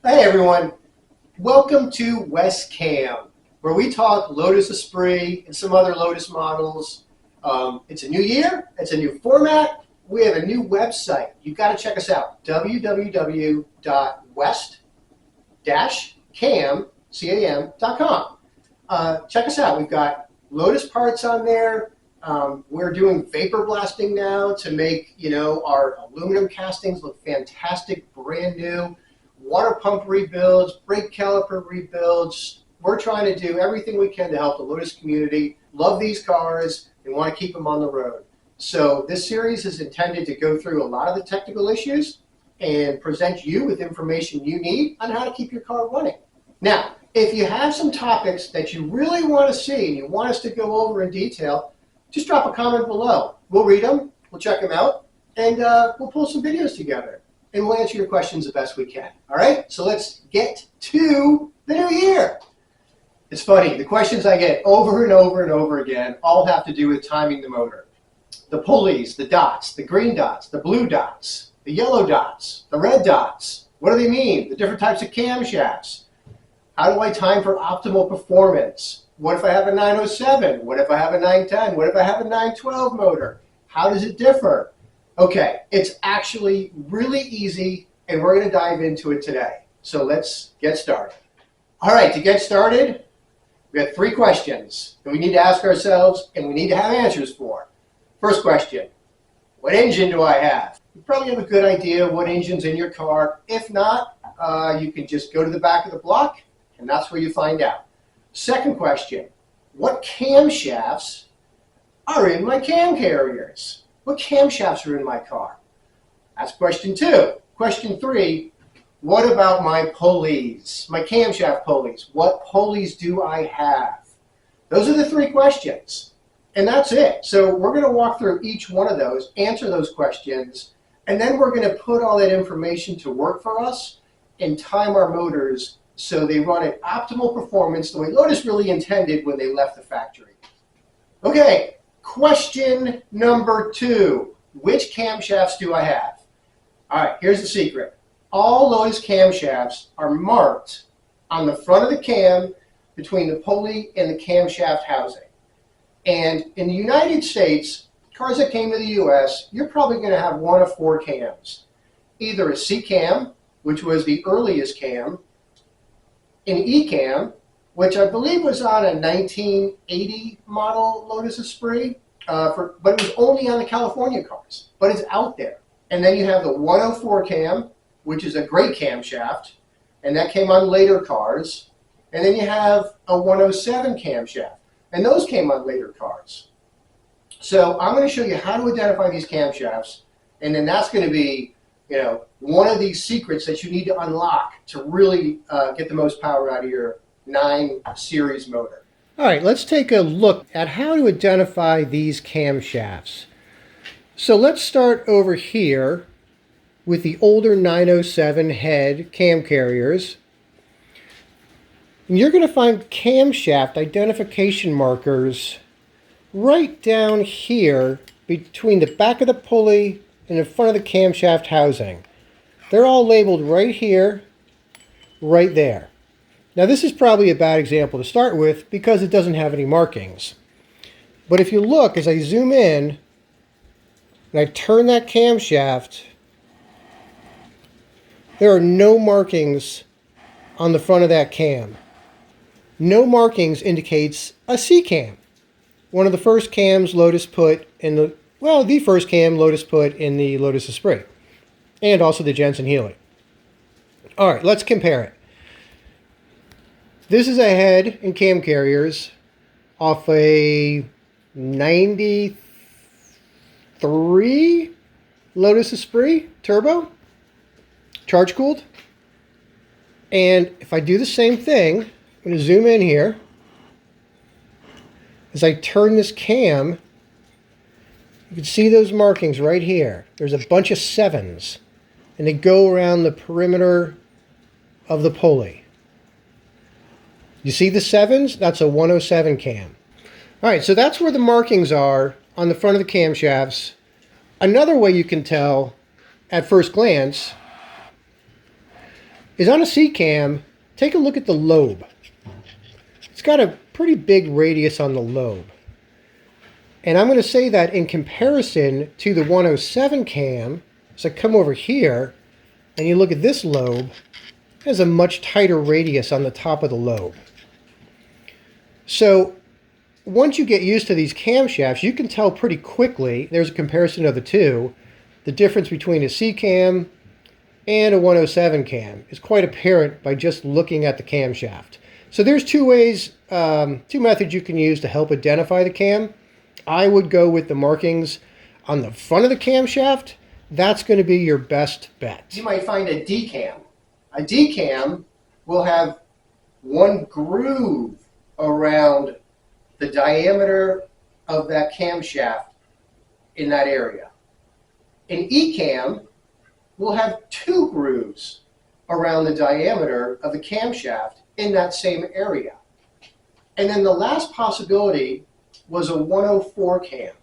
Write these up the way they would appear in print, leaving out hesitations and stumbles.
Hey everyone, welcome to West Cam, where we talk Lotus Esprit and some other Lotus models. It's a new year, it's a new format, we have a new website. You've got to check us out, www.west-cam.com. Check us out, we've got Lotus parts on there. We're doing vapor blasting now to make our aluminum castings look fantastic, brand new. Water pump rebuilds, brake caliper rebuilds. We're trying to do everything we can to help the Lotus community love these cars and want to keep them on the road. So this series is intended to go through a lot of the technical issues and present you with information you need on how to keep your car running. Now, if you have some topics that you really want to see and you want us to go over in detail, just drop a comment below. We'll read them, we'll check them out, and we'll pull some videos together. And we'll answer your questions the best we can. All right? So let's get to the new year. It's funny. The questions I get over and over and over again all have to do with timing the motor. The pulleys, the dots, the green dots, the blue dots, the yellow dots, the red dots. What do they mean? The different types of camshafts. How do I time for optimal performance? What if I have a 907? What if I have a 910? What if I have a 912 motor? How does it differ? Okay, it's actually really easy, and we're going to dive into it today. So let's get started. All right, to get started, we have 3 questions that we need to ask ourselves and we need to have answers for. First question, what engine do I have? You probably have a good idea of what engine's in your car. If not, you can just go to the back of the block, and that's where you find out. Second question, what camshafts are in my cam carriers? What camshafts are in my car? That's question 2. Question 3, what about my pulleys, my camshaft pulleys? What pulleys do I have? Those are the 3 questions, and that's it. So we're going to walk through each one of those, answer those questions, and then we're going to put all that information to work for us and time our motors so they run at optimal performance the way Lotus really intended when they left the factory. Okay. Question number 2, which camshafts do I have? All right, here's the secret. All Lotus camshafts are marked on the front of the cam between the pulley and the camshaft housing. And in the United States, cars that came to the US, you're probably going to have one of 4 cams. Either a C cam, which was the earliest cam, an E cam, which I believe was on a 1980 model Lotus Esprit, but it was only on the California cars, but it's out there. And then you have the 104 cam, which is a great camshaft, and that came on later cars. And then you have a 107 camshaft, and those came on later cars. So I'm going to show you how to identify these camshafts, and then that's going to be one of these secrets that you need to unlock to really get the most power out of your 9 series motor. All right, let's take a look at how to identify these camshafts. So let's start over here with the older 907 head cam carriers. And you're going to find camshaft identification markers right down here between the back of the pulley and the front of the camshaft housing. They're all labeled right here, right there. Now this is probably a bad example to start with because it doesn't have any markings. But if you look, as I zoom in and I turn that camshaft, there are no markings on the front of that cam. No markings indicates a C cam. One of the first cams Lotus put in the first cam Lotus put in the Lotus Esprit. And also the Jensen Healy. All right, let's compare it. This is a head and cam carriers off a 93 Lotus Esprit Turbo, charge cooled. And if I do the same thing, I'm going to zoom in here. As I turn this cam, you can see those markings right here. There's a bunch of 7s, and they go around the perimeter of the pulley. You see the 7s? That's a 107 cam. All right, so that's where the markings are on the front of the camshafts. Another way you can tell at first glance is on a C-cam, take a look at the lobe. It's got a pretty big radius on the lobe. And I'm going to say that in comparison to the 107 cam, so I come over here and you look at this lobe, it has a much tighter radius on the top of the lobe. So once you get used to these camshafts, you can tell pretty quickly, there's a comparison of the two, the difference between a C-cam and a 107 cam is quite apparent by just looking at the camshaft. So there's two ways, two methods you can use to help identify the cam. I would go with the markings on the front of the camshaft. That's going to be your best bet. You might find a D-cam. A D-cam will have one groove around the diameter of that camshaft in that area. An E-cam will have two grooves around the diameter of the camshaft in that same area. And then the last possibility was a 104 cam.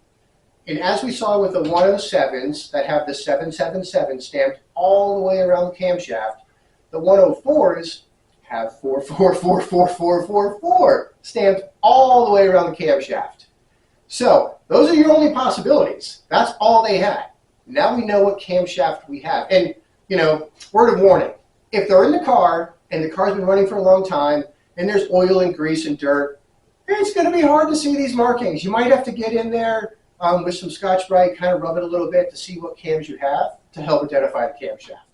And as we saw with the 107s that have the 777 stamped all the way around the camshaft, the 104s have 4444444 stamped all the way around the camshaft. So those are your only possibilities. That's all they had. Now we know what camshaft we have. And, you know, word of warning, if they're in the car and the car's been running for a long time and there's oil and grease and dirt, it's going to be hard to see these markings. You might have to get in there with some Scotch-Brite, kind of rub it a little bit to see what cams you have to help identify the camshaft.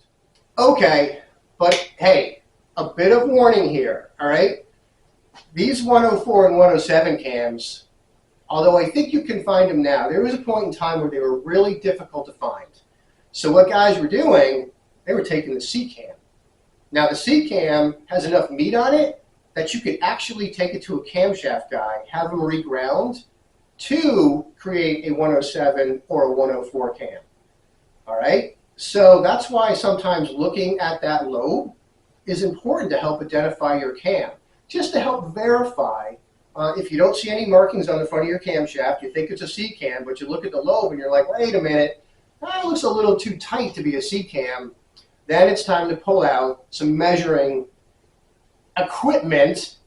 Okay, but hey, a bit of warning here, all right? These 104 and 107 cams, although I think you can find them now, there was a point in time where they were really difficult to find. So what guys were doing, they were taking the C-cam. Now the C-cam has enough meat on it that you could actually take it to a camshaft guy, have him reground to create a 107 or a 104 cam. All right? So that's why sometimes looking at that lobe is important to help identify your cam, just to help verify. If you don't see any markings on the front of your camshaft, you think it's a C-cam, but you look at the lobe and you're like, wait a minute, that looks a little too tight to be a C-cam. Then it's time to pull out some measuring equipment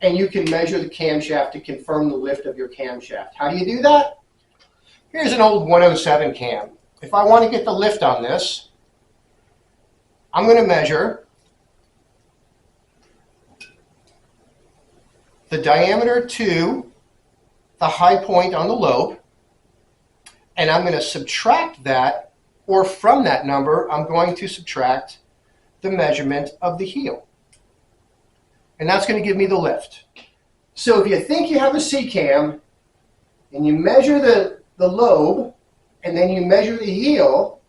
and you can measure the camshaft to confirm the lift of your camshaft. How do you do that? Here's an old 107 cam. If I want to get the lift on this, I'm going to measure the diameter to the high point on the lobe, and I'm going to subtract that, or from that number, I'm going to subtract the measurement of the heel. And that's going to give me the lift. So if you think you have a C-cam, and you measure the lobe, and then you measure the heel,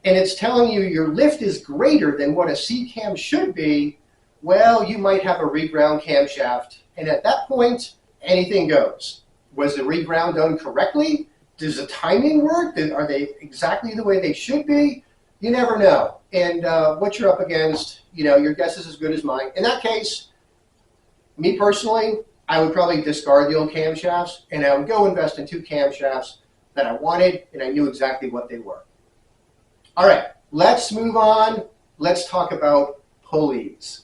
and it's telling you your lift is greater than what a C-cam should be, well, you might have a reground camshaft. And at that point, anything goes. Was the reground done correctly? Does the timing work? Are they exactly the way they should be? You never know. And what you're up against, you know, your guess is as good as mine. In that case, me personally, I would probably discard the old camshafts, and I would go invest in two camshafts that I wanted, and I knew exactly what they were. All right, let's move on. Let's talk about pulleys.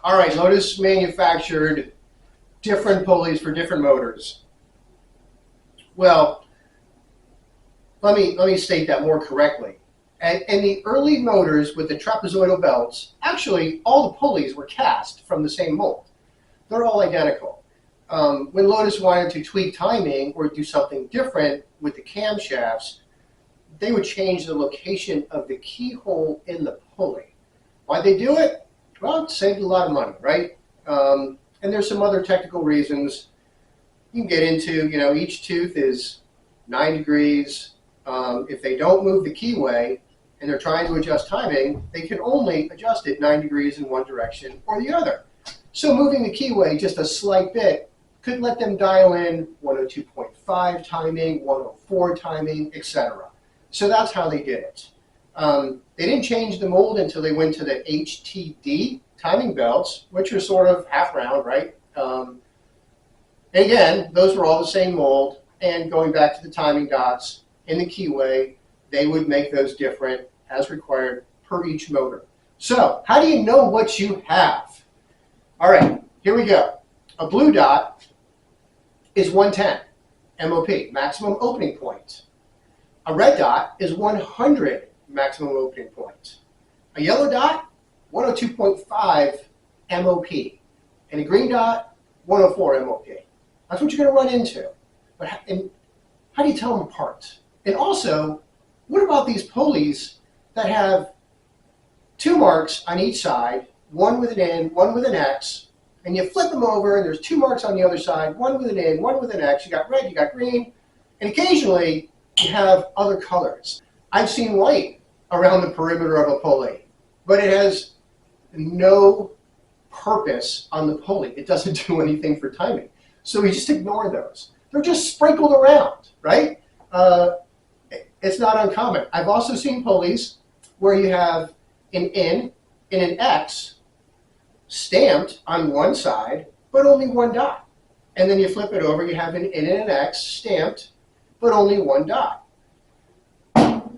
All right, Lotus manufactured different pulleys for different motors. Well, let me state that more correctly. And the early motors with the trapezoidal belts, actually all the pulleys were cast from the same mold. They're all identical. When Lotus wanted to tweak timing or do something different with the camshafts, they would change the location of the keyhole in the pulley. Why'd they do it? Well, it saved a lot of money, right? And there's some other technical reasons you can get into. You know, each tooth is 9 degrees. If they don't move the keyway and they're trying to adjust timing, they can only adjust it 9 degrees in one direction or the other. So moving the keyway just a slight bit could let them dial in 102.5 timing, 104 timing, etc. So that's how they did it. They didn't change the mold until they went to the HTD timing belts, which are sort of half round, right? Again, those were all the same mold, and going back to the timing dots in the keyway, they would make those different as required per each motor. So how do you know what you have? All right, here we go. A blue dot is 110 MOP, maximum opening point. A red dot is 100 maximum opening point. A yellow dot, 102.5 MOP. And a green dot, 104 MOP. That's what you're going to run into. But how do you tell them apart? And also, what about these pulleys that have two marks on each side, one with an N, one with an X, and you flip them over and there's two marks on the other side, one with an N, one with an X, you got red, you got green, and occasionally you have other colors. I've seen white around the perimeter of a pulley, but it has no purpose on the pulley. It doesn't do anything for timing. So we just ignore those. They're just sprinkled around, right? It's not uncommon. I've also seen pulleys where you have an N and an X stamped on one side, but only one dot. And then you flip it over, you have an N and an X stamped, but only one dot.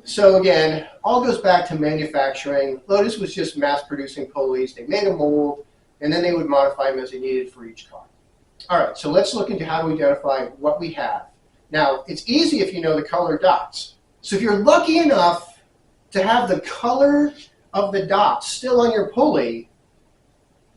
So again, all goes back to manufacturing. Lotus was just mass producing pulleys. They made a mold, and then they would modify them as they needed for each car. All right, so let's look into how to identify what we have. Now, it's easy if you know the color dots. So if you're lucky enough to have the color of the dots still on your pulley,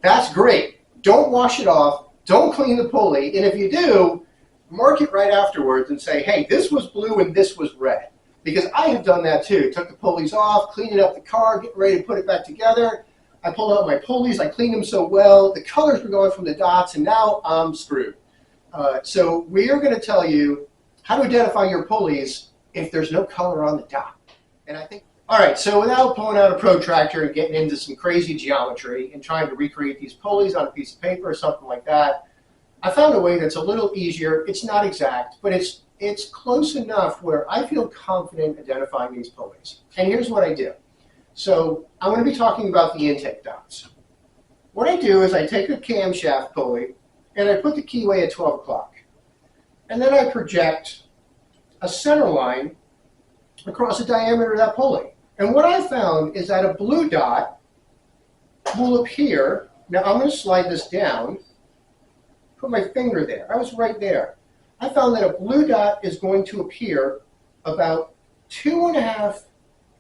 that's great. Don't wash it off. Don't clean the pulley. And if you do, mark it right afterwards and say, hey, this was blue and this was red. Because I have done that too. Took the pulleys off, cleaning up the car, getting ready to put it back together. I pulled out my pulleys. I cleaned them so well. The colors were going from the dots, and now I'm screwed. So we are going to tell you how to identify your pulleys if there's no color on the dot. And I think, all right, so without pulling out a protractor and getting into some crazy geometry and trying to recreate these pulleys on a piece of paper or something like that, I found a way that's a little easier. It's not exact, but it's close enough where I feel confident identifying these pulleys. And here's what I do. So I'm going to be talking about the intake dots. What I do is I take a camshaft pulley and I put the keyway at 12 o'clock. And then I project a center line across the diameter of that pulley. And what I found is that a blue dot will appear. Now I'm going to slide this down, put my finger there. I was right there. I found that a blue dot is going to appear about 2.5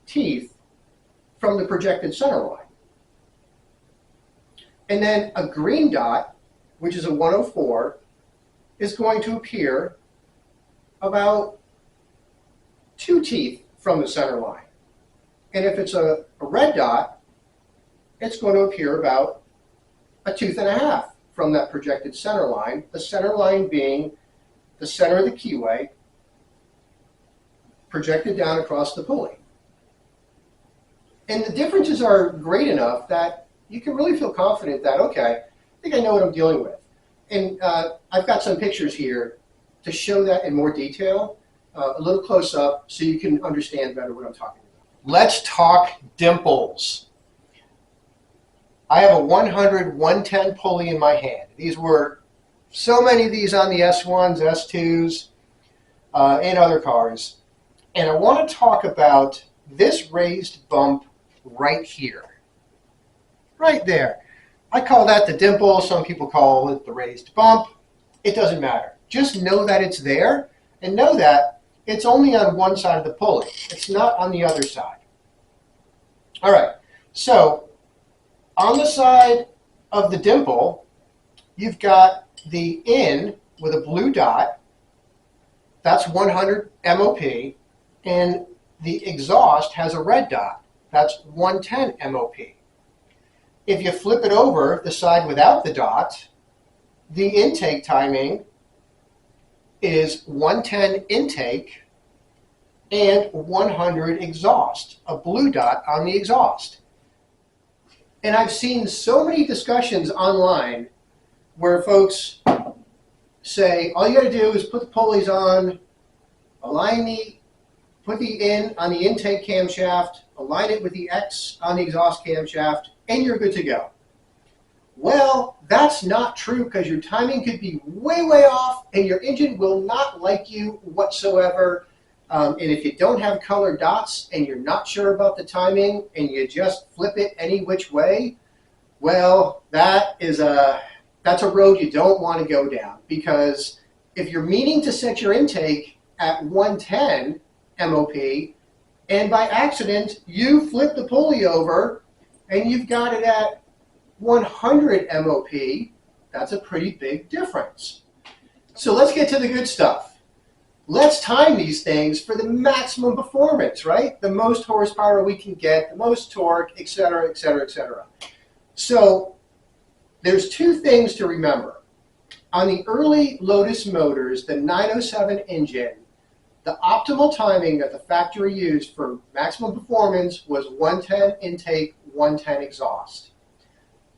teeth from the projected center line. And then a green dot, which is a 104, is going to appear about 2 teeth from the center line. And if it's a red dot, it's going to appear about 1.5 teeth from that projected center line, the center line being the center of the keyway projected down across the pulley. And the differences are great enough that you can really feel confident that, okay, I think I know what I'm dealing with. And I've got some pictures here to show that in more detail, a little close up, so you can understand better what I'm talking about. Let's talk dimples. I have a 100, 110 pulley in my hand. These were so many of these on the S1s, S2s, and other cars. And I want to talk about this raised bump right here. Right there. I call that the dimple. Some people call it the raised bump. It doesn't matter. Just know that it's there, and know that it's only on one side of the pulley. It's not on the other side. All right. So on the side of the dimple, you've got the in with a blue dot. That's 100 MOP. And the exhaust has a red dot. That's 110 MOP. If you flip it over, the side without the dot, the intake timing is 110 intake and 100 exhaust, a blue dot on the exhaust. And I've seen so many discussions online where folks say, all you got to do is put the pulleys on, put the in on the intake camshaft, align it with the X on the exhaust camshaft, and you're good to go. Well, that's not true, because your timing could be way, way off, and your engine will not like you whatsoever. And if you don't have colored dots and you're not sure about the timing and you just flip it any which way, well, that's a road you don't want to go down, because if you're meaning to set your intake at 110 MOP and by accident you flip the pulley over and you've got it at 100 MOP, that's a pretty big difference. So let's get to the good stuff. Let's time these things for the maximum performance, right? The most horsepower we can get, the most torque, etc., etc., etc. So there's two things to remember. On the early Lotus motors, the 907 engine, the optimal timing that the factory used for maximum performance was 110 intake, 110 exhaust.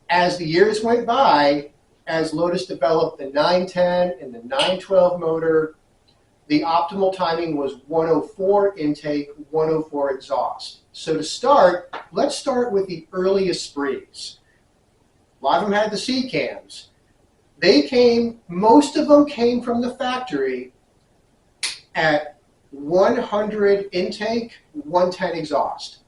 As the years went by, as Lotus developed the 910 and the 912 motor, the optimal timing was 104 intake, 104 exhaust. So to start, let's start with the early Esprits. A lot of them had the C cams. Most of them came from the factory at 100 intake, 110 exhaust.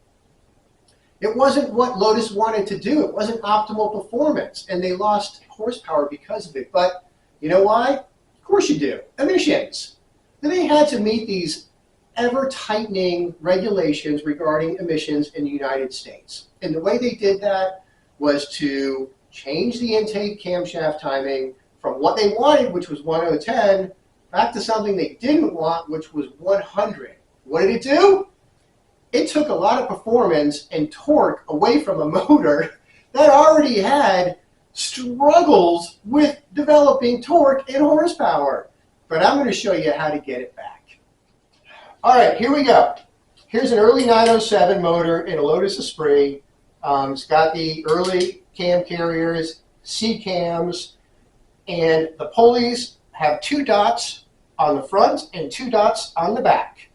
It wasn't what Lotus wanted to do. It wasn't optimal performance, and they lost horsepower because of it. But you know why? Of course you do. Emissions. They had to meet these ever-tightening regulations regarding emissions in the United States. And the way they did that was to change the intake camshaft timing from what they wanted, which was 1010, back to something they didn't want, which was 100. What did it do? It took a lot of performance and torque away from a motor that already had struggles with developing torque and horsepower. But I'm going to show you how to get it back. All right, here we go. Here's an early 907 motor in a Lotus Esprit. It's got the early cam carriers, C cams, and the pulleys have 2 dots on the front and 2 dots on the back.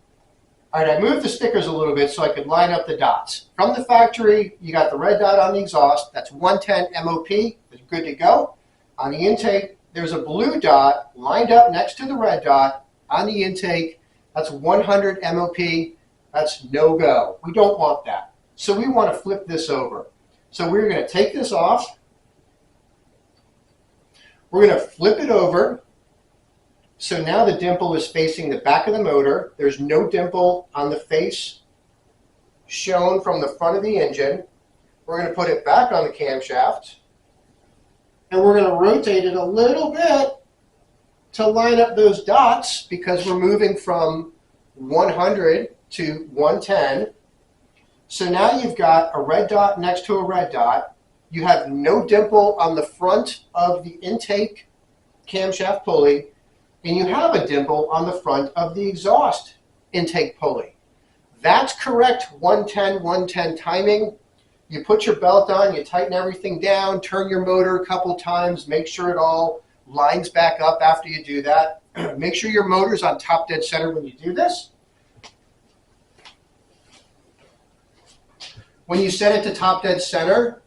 All right, I moved the stickers a little bit so I could line up the dots. From the factory, you got the red dot on the exhaust. That's 110 MOP. It's good to go. On the intake, there's a blue dot lined up next to the red dot on the intake. That's 100 MOP. That's no-go. We don't want that. So we want to flip this over. So we're going to take this off. We're going to flip it over. So now the dimple is facing the back of the motor. There's no dimple on the face shown from the front of the engine. We're going to put it back on the camshaft. And we're going to rotate it a little bit to line up those dots, because we're moving from 100 to 110. So now you've got a red dot next to a red dot. You have no dimple on the front of the intake camshaft pulley, and you have a dimple on the front of the exhaust intake pulley. That's correct 110, 110 timing. You put your belt on, you tighten everything down, turn your motor a couple times, make sure it all lines back up after you do that. Make sure your motor's on top dead center when you do this. When you set it to top dead center,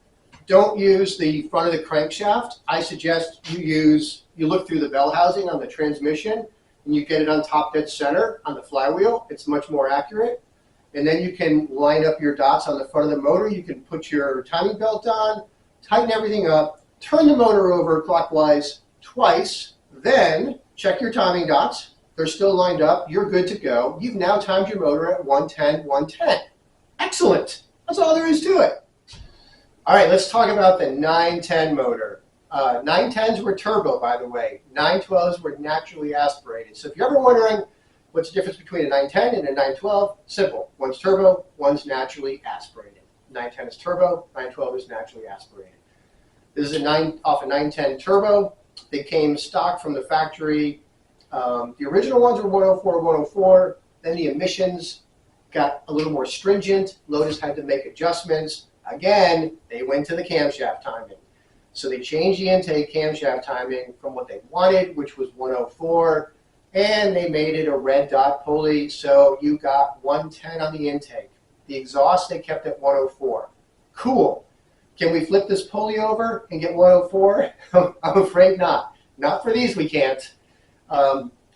don't use the front of the crankshaft. I suggest you look through the bell housing on the transmission and you get it on top dead center on the flywheel. It's much more accurate. And then you can line up your dots on the front of the motor. You can put your timing belt on, tighten everything up, turn the motor over clockwise twice, then check your timing dots. They're still lined up. You're good to go. You've now timed your motor at 110, 110. Excellent. That's all there is to it. All right, let's talk about the 910 motor. 910s were turbo, by the way. 912s were naturally aspirated. So if you're ever wondering what's the difference between a 910 and a 912, simple. One's turbo, one's naturally aspirated. 910 is turbo, 912 is naturally aspirated. This is off a 910 turbo. They came stock from the factory. The original ones were 104, 104. Then the emissions got a little more stringent. Lotus had to make adjustments. Again, they went to the camshaft timing. So they changed the intake camshaft timing from what they wanted, which was 104, and they made it a red dot pulley, so you got 110 on the intake. The exhaust they kept at 104. Cool. Can we flip this pulley over and get 104? I'm afraid not. Not for these we can't.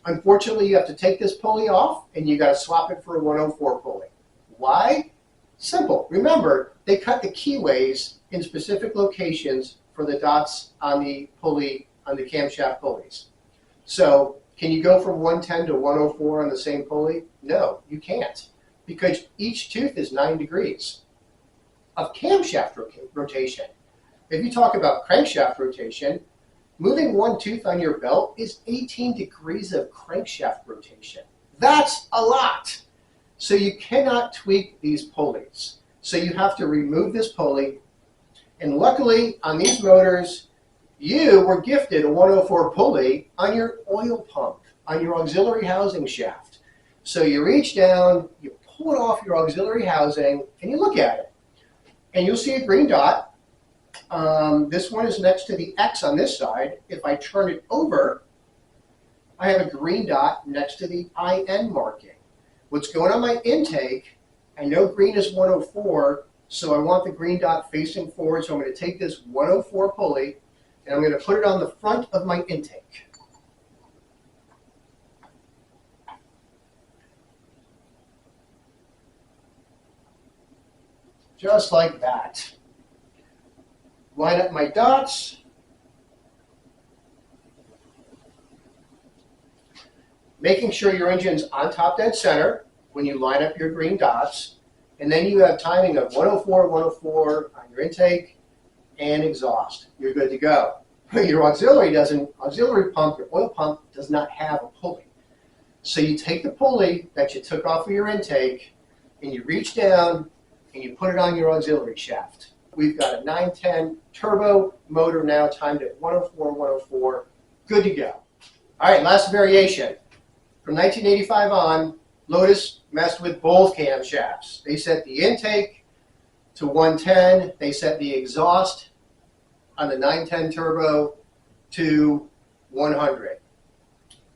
Unfortunately, you have to take this pulley off and you got to swap it for a 104 pulley. Why? Simple. Remember, they cut the keyways in specific locations for the dots on the pulley, on the camshaft pulleys. So can you go from 110 to 104 on the same pulley? No, you can't, because each tooth is 9 degrees of camshaft rotation. If you talk about crankshaft rotation, moving one tooth on your belt is 18 degrees of crankshaft rotation. That's a lot. So you cannot tweak these pulleys. So you have to remove this pulley. And luckily, on these motors, you were gifted a 104 pulley on your oil pump, on your auxiliary housing shaft. So you reach down, you pull it off your auxiliary housing, and you look at it. And you'll see a green dot. This one is next to the X on this side. If I turn it over, I have a green dot next to the IN marking. What's going on my intake, I know green is 104, so I want the green dot facing forward, so I'm going to take this 104 pulley, and I'm going to put it on the front of my intake. Just like that. Line up my dots. Making sure your engine's on top dead center when you line up your green dots. And then you have timing of 104, 104 on your intake and exhaust. You're good to go. Your auxiliary pump, your oil pump, does not have a pulley. So you take the pulley that you took off of your intake and you reach down and you put it on your auxiliary shaft. We've got a 910 turbo motor now timed at 104, 104. Good to go. All right, last variation. From 1985 on, Lotus messed with both camshafts. They set the intake to 110. They set the exhaust on the 910 turbo to 100.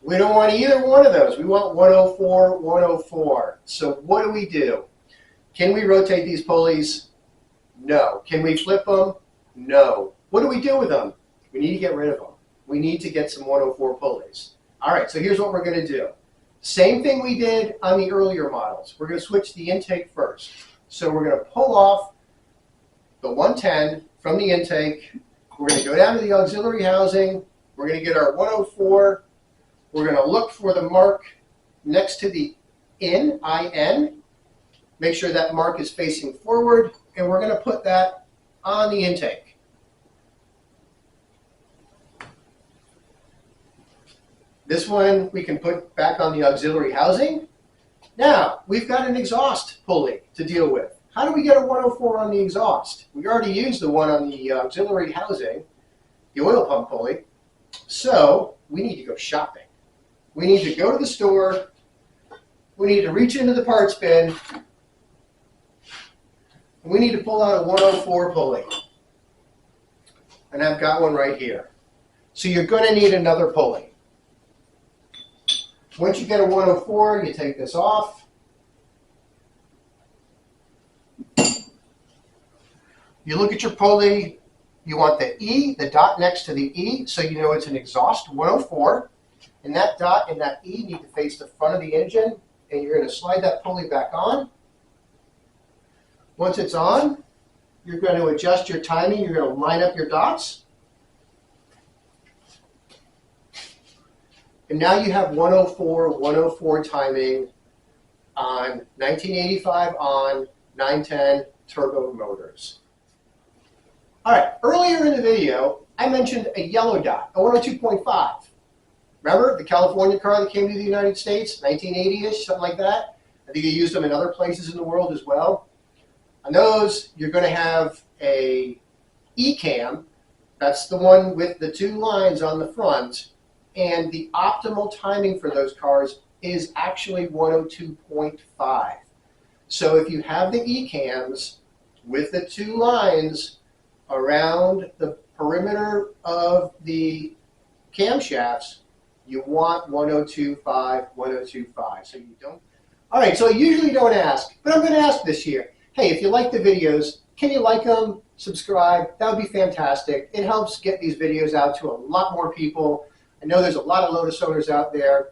We don't want either one of those. We want 104, 104. So what do? Can we rotate these pulleys? No. Can we flip them? No. What do we do with them? We need to get rid of them. We need to get some 104 pulleys. All right, so here's what we're going to do. Same thing we did on the earlier models. We're going to switch the intake first. So we're going to pull off the 110 from the intake. We're going to go down to the auxiliary housing. We're going to get our 104. We're going to look for the mark next to the IN. Make sure that mark is facing forward, and we're going to put that on the intake. This one we can put back on the auxiliary housing. Now, we've got an exhaust pulley to deal with. How do we get a 104 on the exhaust? We already used the one on the auxiliary housing, the oil pump pulley. So we need to go shopping. We need to go to the store. We need to reach into the parts bin. We need to pull out a 104 pulley. And I've got one right here. So you're going to need another pulley. Once you get a 104, you take this off. You look at your pulley. You want the E, the dot next to the E, so you know it's an exhaust 104. And that dot and that E need to face the front of the engine. And you're going to slide that pulley back on. Once it's on, you're going to adjust your timing. You're going to line up your dots. And now you have 104, 104 timing on 1985 on 910 turbo motors. All right, earlier in the video, I mentioned a yellow dot, a 102.5. Remember the California car that came to the United States, 1980-ish, something like that? I think they used them in other places in the world as well. On those, you're going to have a E-cam. That's the one with the two lines on the front. And the optimal timing for those cars is actually 102.5. So if you have the E-cams with the two lines around the perimeter of the camshafts, you want 102.5, 102.5. So you don't. All right, so I usually don't ask, but I'm going to ask this year. Hey, if you like the videos, can you like them, subscribe? That would be fantastic. It helps get these videos out to a lot more people. I know there's a lot of Lotus owners out there.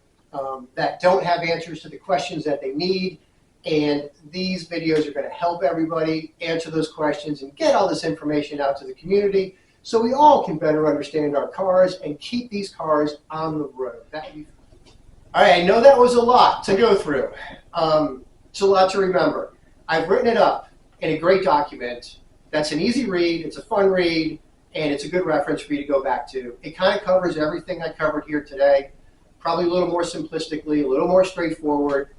that don't have answers to the questions that they need. And these videos are going to help everybody answer those questions and get all this information out to the community so we all can better understand our cars and keep these cars on the road. That would be fun. All right, I know that was a lot to go through. It's a lot to remember. I've written it up in a great document that's an easy read, it's a fun read, and it's a good reference for you to go back to. It kind of covers everything I covered here today, probably a little more simplistically, a little more straightforward.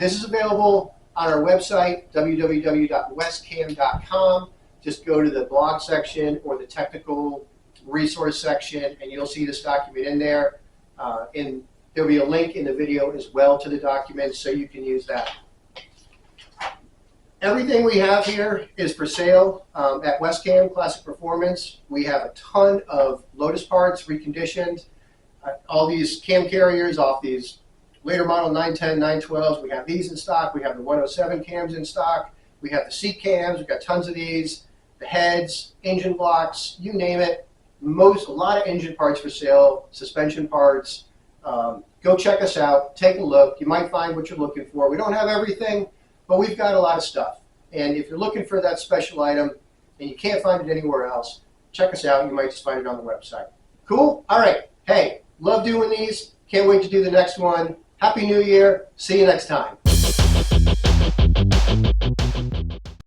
This is available on our website, www.westcam.com. Just go to the blog section or the technical resource section, and you'll see this document in there. And there'll be a link in the video as well to the document, so you can use that. Everything we have here is for sale at Westcam Classic Performance. We have a ton of Lotus parts reconditioned. All these cam carriers off these later model 910, 912s, we have these in stock. We have the 107 cams in stock. We have the seat cams. We've got tons of these. The heads, engine blocks, you name it. A lot of engine parts for sale, suspension parts. Go check us out. Take a look. You might find what you're looking for. We don't have everything, but we've got a lot of stuff. And if you're looking for that special item and you can't find it anywhere else, check us out. You might just find it on the website. Cool? All right. Hey, love doing these. Can't wait to do the next one. Happy New Year. See you next time.